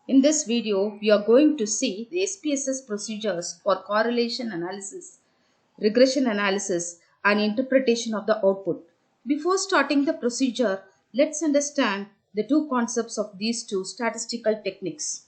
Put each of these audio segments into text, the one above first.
In this video, we are going to see the SPSS procedures for correlation analysis, regression analysis, and interpretation of the output. Before starting the procedure, let's understand the two concepts of these two statistical techniques.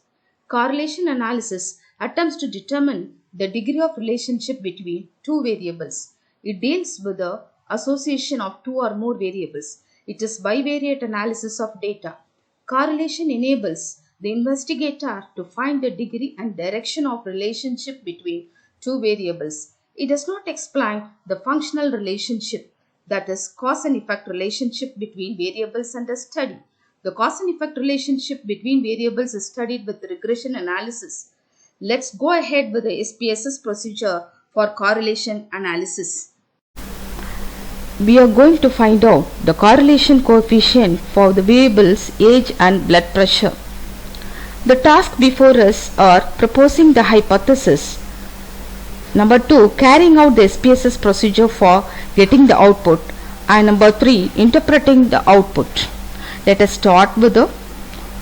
Correlation analysis attempts to determine the degree of relationship between two variables. It deals with the association of two or more variables. It is bivariate analysis of data. Correlation enables the investigator to find the degree and direction of relationship between two variables. It does not explain the functional relationship, that is cause and effect relationship between variables under study. The cause and effect relationship between variables is studied with regression analysis. Let's go ahead with the SPSS procedure for correlation analysis. We are going to find out the correlation coefficient for the variables age and blood pressure. The task before us are proposing the hypothesis. Number 2, carrying out the SPSS procedure for getting the output. And number 3, interpreting the output. Let us start with the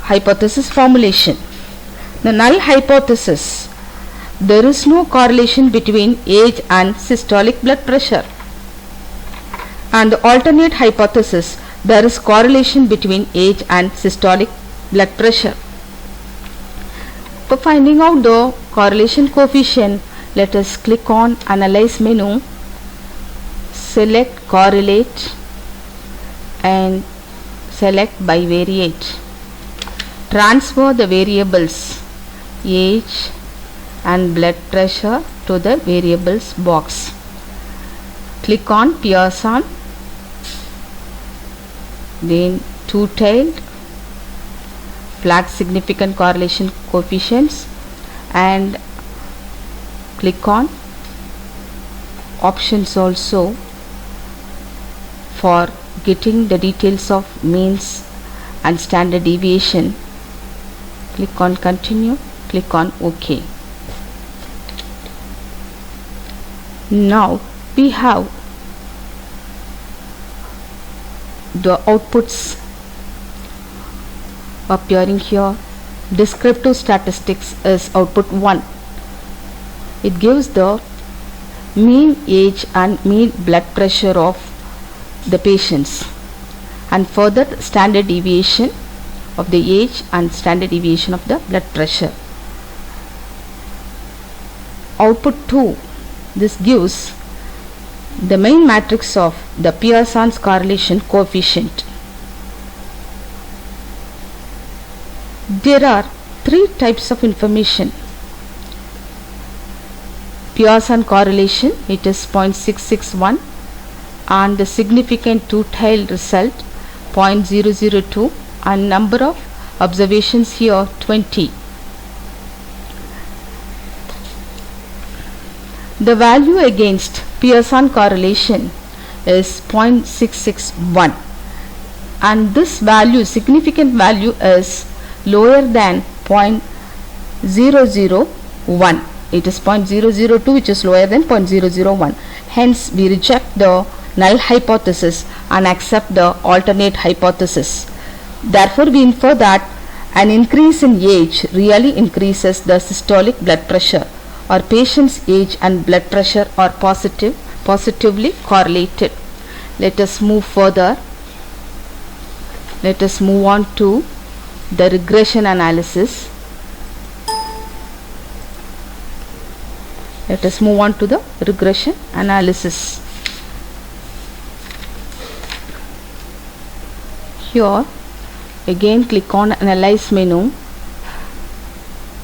hypothesis formulation. The null hypothesis. There is no correlation between age and systolic blood pressure. And the alternate hypothesis, there is correlation between age and systolic blood pressure. For finding out the correlation coefficient, let us click on Analyze menu, select Correlate and select Bivariate. Transfer the variables age and blood pressure to the variables box. Click on Pearson, then two-tailed, flat significant correlation coefficients, and click on options also for getting the details of means and standard deviation. Click on continue, click on OK. Now we have the outputs appearing here. Descriptive statistics is output 1. It gives the mean age and mean blood pressure of the patients, and further standard deviation of the age and standard deviation of the blood pressure. Output 2, this gives the main matrix of the Pearson's correlation coefficient. There are three types of information. Pearson correlation, it is 0.661, and the significant two-tailed result 0.002, and number of observations here 20. The value against Pearson correlation is 0.661, and this value, significant value, is lower than 0.001. It is 0.002, which is lower than 0.001. Hence, we reject the null hypothesis and accept the alternate hypothesis. Therefore, we infer that an increase in age really increases the systolic blood pressure, or patient's age and blood pressure are positively correlated. Let us move further. Let us move on to the regression analysis. Let us move on to the regression analysis. Here again click on Analyze menu,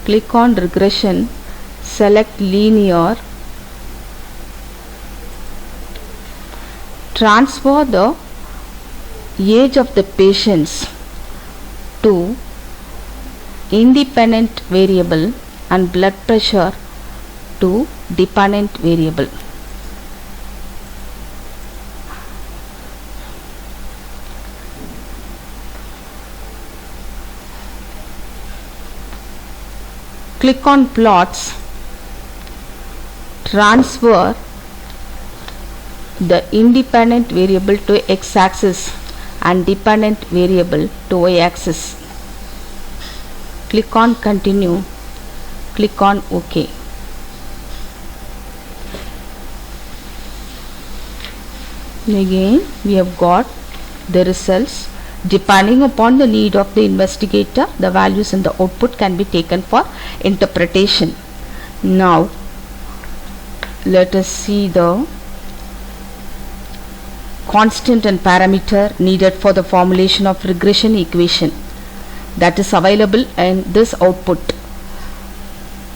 click on Regression, select Linear, transfer the age of the patients to independent variable and blood pressure to dependent variable. Click on Plots, transfer the independent variable to x-axis and dependent variable to y-axis. click on continue, click on OK. Again we have got the results. Depending upon the need of the investigator, the values in the output can be taken for interpretation. Now let us see the constant and parameter needed for the formulation of regression equation that is available in this output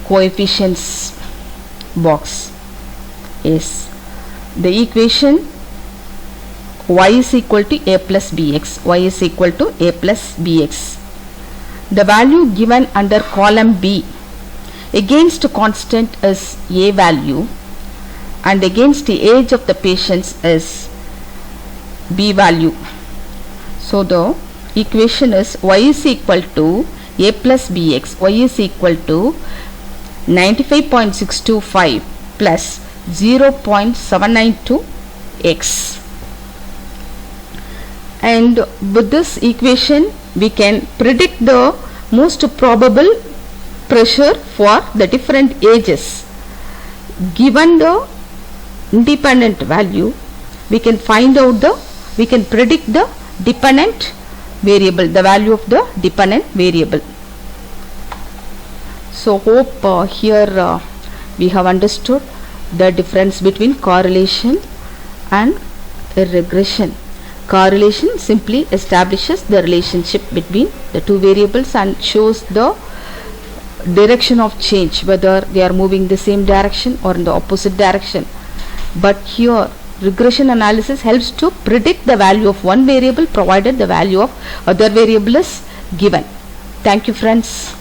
coefficients box is the equation y is equal to a plus bx, y is equal to a plus bx. The value given under column B against constant is a value and against the age of the patients is b value. So the equation is y is equal to a plus bx, y is equal to 95.625 plus 0.792 x. And with this equation we can predict the most probable pressure for the different ages. Given the independent value, we can predict the dependent variable, the value of the dependent variable. So hope here we have understood the difference between correlation and regression. Correlation simply establishes the relationship between the two variables and shows the direction of change, whether they are moving the same direction or in the opposite direction. But here regression analysis helps to predict the value of one variable provided the value of other variable is given. Thank you friends.